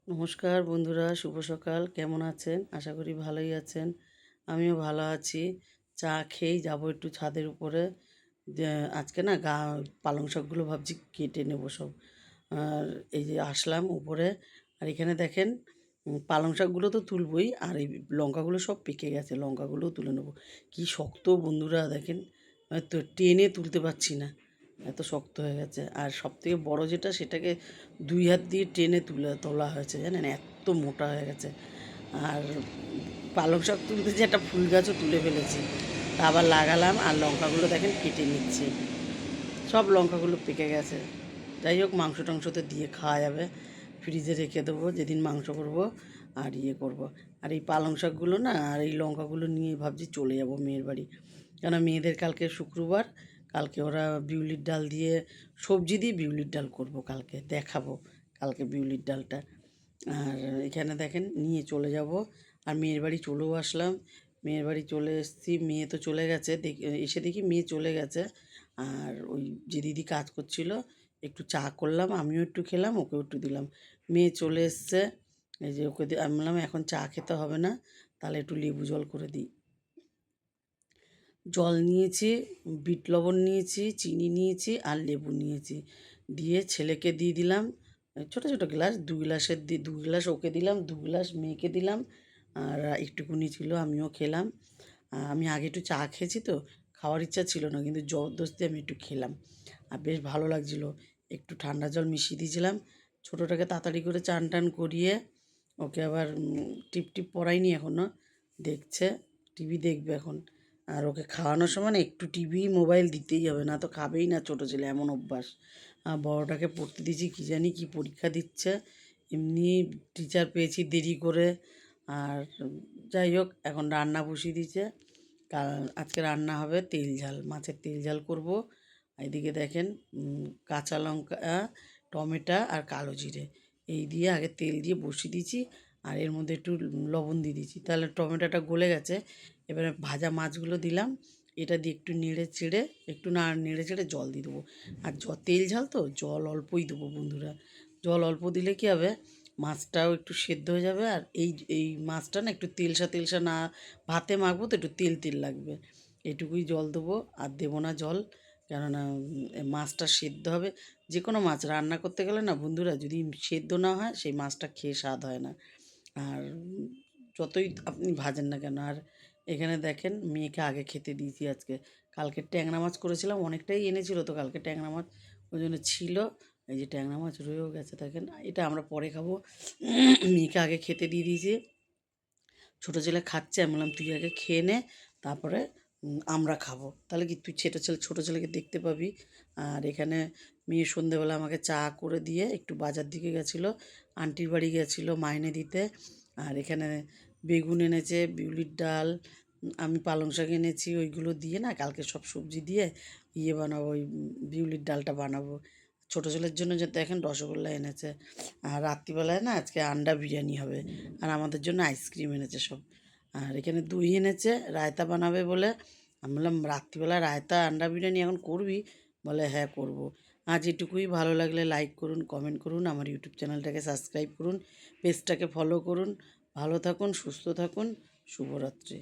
নমস্কার বন্ধুরা, শুভ সকাল। কেমন আছেন? আশা করি ভালোই আছেন। আমিও ভালো আছি। চা খেয়েই যাব একটু ছাদের উপরে। যে আজকে না পালং শাকগুলো ভাবছি কেটে নেব সব। আর এই যে আসলাম উপরে, আর এখানে দেখেন পালং শাকগুলো তো তুলবই, আর এই লঙ্কাগুলো সব পেকে গেছে, লঙ্কাগুলোও তুলে নেব। কি শক্ত বন্ধুরা দেখেন, তো টেনে তুলতে পারছি না, এত শক্ত হয়ে গেছে। আর সবথেকে বড় যেটা, সেটাকে 2 হাত দিয়ে টেনে তোলা হয়েছে, জানেন, এত মোটা হয়ে গেছে। আর পালং শাক তুলতে যে একটা ফুল গাছও তুলে ফেলেছি, তা আবার লাগালাম। আর লঙ্কাগুলো দেখেন কেটে নিচ্ছি, সব লঙ্কাগুলো পেকে গেছে। যাই হোক, মাংস টাংসতে দিয়ে খাওয়া যাবে, ফ্রিজে রেখে দেবো যেদিন মাংস করবো আর করব। আর এই পালং শাকগুলো না, আর এই লঙ্কাগুলো নিয়ে ভাবছি চলে যাব মেয়ের বাড়ি। কেন, মেয়েদের কালকে শুক্রবার, কালকে ওরা বিউলির ডাল দিয়ে, সবজি দিয়ে বিউলির ডাল করব, কালকে দেখাবো, কালকে বিউলির ডালটা। আর এখানে দেখেন নিয়ে চলে যাব। আর মেয়ের বাড়ি চলেও আসলাম, মেয়ের বাড়ি চলে এসেছি। মেয়ে তো চলে গেছে, এসে দেখি মেয়ে চলে গেছে। আর ওই যে দিদি কাজ করছিল, একটু চা করলাম, আমিও একটু খেলাম, ওকেও একটু দিলাম। মেয়ে চলে এসছে, এই যে ওকে আমি বললাম এখন চা খেতে হবে না, তাহলে একটু লেবু জল করে দিই। জল নিয়েছি, বিট লবণ নিয়েছি, চিনি নিয়েছি, আর লেবু নিয়েছি, দিয়ে ছেলেকে দিয়ে দিলাম। ছোটো ছোটো গ্লাস, 2 গ্লাস ওকে দিলাম, 2 গ্লাস মেয়েকে দিলাম। আর একটুকুনি ছিল, আমিও খেলাম। আমি আগে একটু চা খেয়েছি, তো খাওয়ার ইচ্ছা ছিল না, কিন্তু জবরদস্তি আমি একটু খেলাম। আর বেশ ভালো লাগছিলো। একটু ঠান্ডা জল মিশিয়ে দিয়েছিলাম। ছোটোটাকে তাড়াতাড়ি করে চান টান করিয়ে, ওকে আবার টিপ টিপ পড়াইনি এখনও, দেখছে, টিভি দেখবে এখন। আর ওকে খাওয়ানোর সময় না একটু টিভি মোবাইল দিতেই হবে, না তো খাবেই না, ছোটো ছেলে এমন অভ্যাস। আর বড়োটাকে পড়তে দিয়েছি, কী জানি কী পরীক্ষা দিচ্ছে, এমনি টিচার পেয়েছি দেরি করে। আর যাই হোক, এখন রান্না বসিয়ে দিয়েছে। আজকে রান্না হবে তেল ঝাল, মাছের তেল ঝাল করব। এদিকে দেখেন কাঁচা লঙ্কা, টমেটো আর কালো জিরে এই দিয়ে আগে তেল দিয়ে বসিয়ে দিয়েছি। আর এর মধ্যে একটু লবণ দিয়ে দিয়েছি, তাহলে টমেটোটা গলে গেছে। এবারে ভাজা মাছগুলো দিলাম, এটা দিয়ে একটু নেড়ে চেড়ে, একটু না নেড়ে চেড়ে জল দিয়ে দেবো। আর তেল ঝাল তো জল অল্পই দেবো বন্ধুরা। জল অল্প দিলে কী হবে, মাছটাও একটু সেদ্ধ হয়ে যাবে। আর এই মাছটা না একটু তেলসা তেলসা, না ভাতে মাখবো তো একটু তেল তেল লাগবে, এটুকুই জল দেবো, আর দেবো না জল। কেননা মাছটা সেদ্ধ হবে। যে কোনো মাছ রান্না করতে গেলে না বন্ধুরা, যদি সেদ্ধ না হয় সেই মাছটা খেয়ে স্বাদ হয় না। আর যতই আপনি ভাজেন না কেন। আর এখানে দেখেন মেয়েকে আগে খেতে দিয়েছি আজকে। কালকে ট্যাংরা মাছ করেছিলাম, অনেকটাই এনেছিল তো কালকে ট্যাংরা মাছ, ওই জন্য ছিল। এই যে ট্যাংরা মাছ রয়েও গেছে দেখেন, এটা আমরা পরে খাবো। মেয়েকে আগে খেতে দিয়ে দিয়েছি। ছোটো ছেলে খাচ্ছে, আমি বললাম তুই আগে খেয়ে নে, তারপরে আমরা খাবো, তাহলে কি তুই ছোটো ছেলেকে দেখতে পাবি। আর এখানে মেয়ে সন্ধেবেলা আমাকে চা করে দিয়ে একটু বাজার দিকে গেছিলো, আন্টির বাড়ি গেছিলো মাইনে দিতে। আর এখানে বেগুন এনেছে, বিউলির ডাল, আমি পালং শাক এনেছি, ওইগুলো দিয়ে না কালকে সব সবজি দিয়ে বানাবো, ওই বিউলির ডালটা বানাবো। ছোটো ছেলের জন্য যে দেখেন রসগোল্লা এনেছে। আর রাত্রিবেলায় না আজকে আন্ডা বিরিয়ানি হবে। আর আমাদের জন্য আইসক্রিম এনেছে সব। আর এখানে দই এনেছে, রায়তা বানাবে বলে। আমি বললাম রাত্রিবেলা রায়তা আন্ডা বিরিয়ানি এখন করবি? বলে হ্যাঁ করব। আজ এটুকুই, ভালো লাগলে লাইক করুন, কমেন্ট করুন, আমার ইউটিউব চ্যানেলটাকে সাবস্ক্রাইব করুন, পেজটাকে ফলো করুন। ভালো থাকুন, সুস্থ থাকুন, শুভরাত্রি।